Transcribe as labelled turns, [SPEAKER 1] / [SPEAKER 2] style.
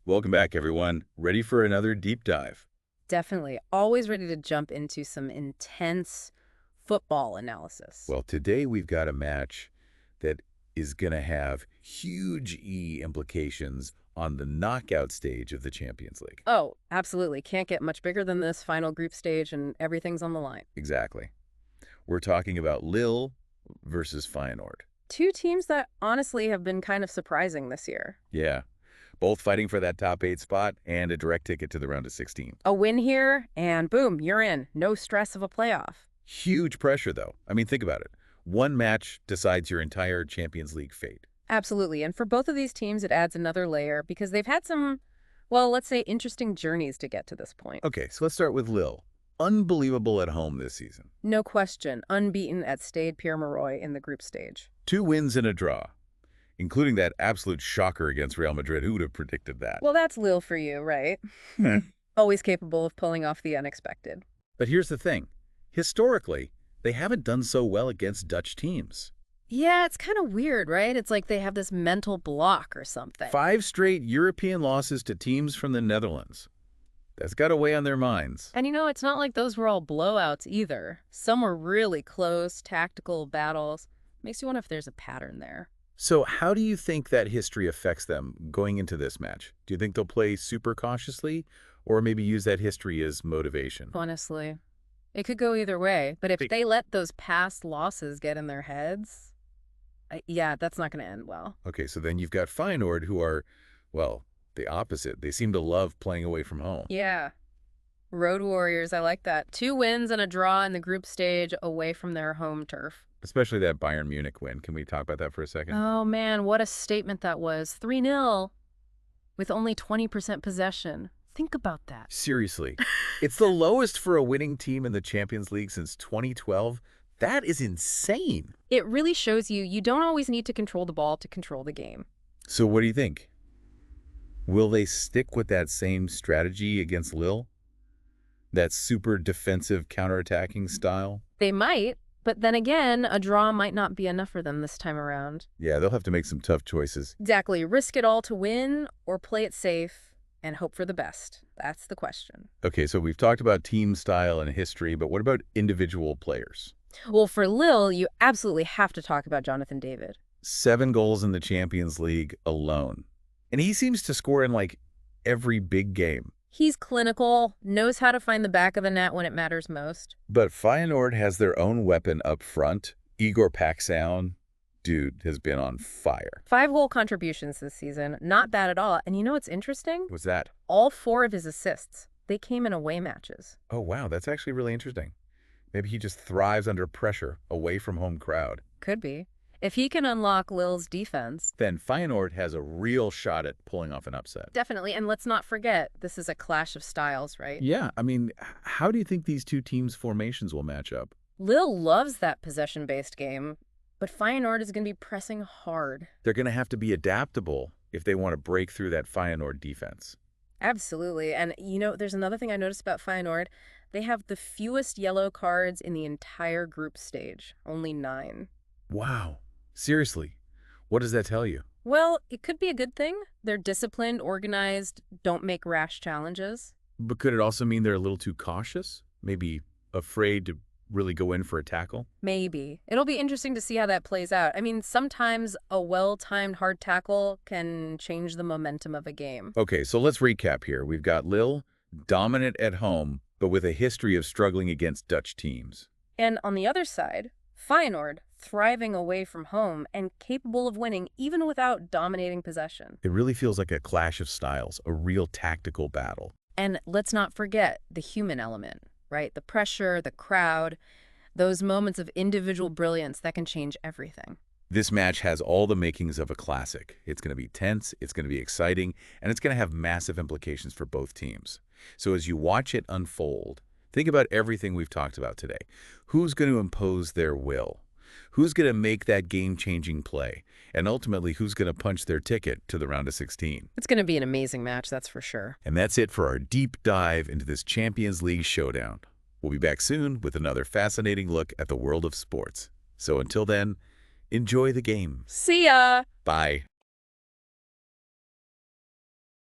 [SPEAKER 1] Welcome back, everyone. Ready for another deep dive?
[SPEAKER 2] Definitely. Always ready to jump into some intense football analysis.
[SPEAKER 1] Well, today we've got a match that is going to have huge implications on the knockout stage of the Champions League.
[SPEAKER 2] Oh, absolutely. Can't get much bigger than this final group stage, and everything's on the line.
[SPEAKER 1] Exactly. We're talking about Lille versus Feyenoord.
[SPEAKER 2] Two teams that honestly have been kind of surprising this year.
[SPEAKER 1] Yeah, both fighting for that top 8 spot and a direct ticket to the round of 16.
[SPEAKER 2] A win here, and boom, you're in. No stress of a playoff.
[SPEAKER 1] Huge pressure, though. I mean, think about it. One match decides your entire Champions League fate.
[SPEAKER 2] Absolutely. And for both of these teams, it adds another layer because they've had some, well, let's say interesting journeys to get to this point.
[SPEAKER 1] Okay, so let's start with Lille. Unbelievable at home this season.
[SPEAKER 2] No question, unbeaten at Stade Pierre-Mauroy in the group stage.
[SPEAKER 1] 2 wins and a draw, including that absolute shocker against Real Madrid. Who would have predicted that?
[SPEAKER 2] Well, that's Lille for you, right? Always capable of pulling off the unexpected.
[SPEAKER 1] But here's the thing. Historically, they haven't done so well against Dutch teams.
[SPEAKER 2] Yeah, it's kind of weird, right? It's like they have this mental block or something.
[SPEAKER 1] 5 straight European losses to teams from the Netherlands. That's got to weigh on their minds.
[SPEAKER 2] And it's not like those were all blowouts either. Some were really close, tactical battles. Makes you wonder if there's a pattern there.
[SPEAKER 1] So how do you think that history affects them going into this match? Do you think they'll play super cautiously or maybe use that history as motivation?
[SPEAKER 2] Honestly, it could go either way. But if they let those past losses get in their heads, yeah, that's not going to end well.
[SPEAKER 1] Okay, so then you've got Feyenoord who are, well, the opposite. They seem to love playing away from home.
[SPEAKER 2] Yeah. Road Warriors, I like that. 2 wins and a draw in the group stage away from their home turf.
[SPEAKER 1] Especially that Bayern Munich win. Can we talk about that for a second?
[SPEAKER 2] Oh, man, what a statement that was. 3-0 with only 20% possession. Think about that.
[SPEAKER 1] Seriously. It's the lowest for a winning team in the Champions League since 2012. That is insane.
[SPEAKER 2] It really shows you don't always need to control the ball to control the game.
[SPEAKER 1] So what do you think? Will they stick with that same strategy against Lille? That super defensive counterattacking style?
[SPEAKER 2] They might, but then again, a draw might not be enough for them this time around.
[SPEAKER 1] Yeah, they'll have to make some tough choices.
[SPEAKER 2] Exactly. Risk it all to win or play it safe and hope for the best. That's the question.
[SPEAKER 1] Okay, so we've talked about team style and history, but what about individual players?
[SPEAKER 2] Well, for Lille, you absolutely have to talk about Jonathan David.
[SPEAKER 1] 7 goals in the Champions League alone. And he seems to score in, like, every big game.
[SPEAKER 2] He's clinical, knows how to find the back of the net when it matters most.
[SPEAKER 1] But Feyenoord has their own weapon up front. Igor Paixão, dude, has been on fire.
[SPEAKER 2] 5 goal contributions this season. Not bad at all. And you know what's interesting?
[SPEAKER 1] What's that?
[SPEAKER 2] All 4 of his assists, they came in away matches.
[SPEAKER 1] Oh, wow, that's actually really interesting. Maybe he just thrives under pressure, away from home crowd.
[SPEAKER 2] Could be. If he can unlock Lille's defense,
[SPEAKER 1] then Feyenoord has a real shot at pulling off an upset.
[SPEAKER 2] Definitely. And let's not forget, this is a clash of styles, right?
[SPEAKER 1] Yeah, I mean, how do you think these two teams' formations will match up?
[SPEAKER 2] Lille loves that possession-based game, but Feyenoord is going to be pressing hard.
[SPEAKER 1] They're going to have to be adaptable if they want to break through that Feyenoord defense.
[SPEAKER 2] Absolutely. And, there's another thing I noticed about Feyenoord. They have the fewest yellow cards in the entire group stage, only 9.
[SPEAKER 1] Wow. Seriously, what does that tell you?
[SPEAKER 2] Well, it could be a good thing. They're disciplined, organized, don't make rash challenges.
[SPEAKER 1] But could it also mean they're a little too cautious? Maybe afraid to really go in for a tackle?
[SPEAKER 2] Maybe. It'll be interesting to see how that plays out. I mean, sometimes a well-timed hard tackle can change the momentum of a game.
[SPEAKER 1] Okay, so let's recap here. We've got Lille, dominant at home, but with a history of struggling against Dutch teams.
[SPEAKER 2] And on the other side, Feyenoord, thriving away from home and capable of winning even without dominating possession.
[SPEAKER 1] It really feels like a clash of styles, a real tactical battle.
[SPEAKER 2] And let's not forget the human element, right? The pressure, the crowd, those moments of individual brilliance that can change everything.
[SPEAKER 1] This match has all the makings of a classic. It's going to be tense, it's going to be exciting, and it's going to have massive implications for both teams. So as you watch it unfold, think about everything we've talked about today. Who's going to impose their will? Who's going to make that game-changing play? And ultimately, who's going to punch their ticket to the round of 16?
[SPEAKER 2] It's going to be an amazing match, that's for sure.
[SPEAKER 1] And that's it for our deep dive into this Champions League showdown. We'll be back soon with another fascinating look at the world of sports. So until then, enjoy the game.
[SPEAKER 2] See ya!
[SPEAKER 1] Bye.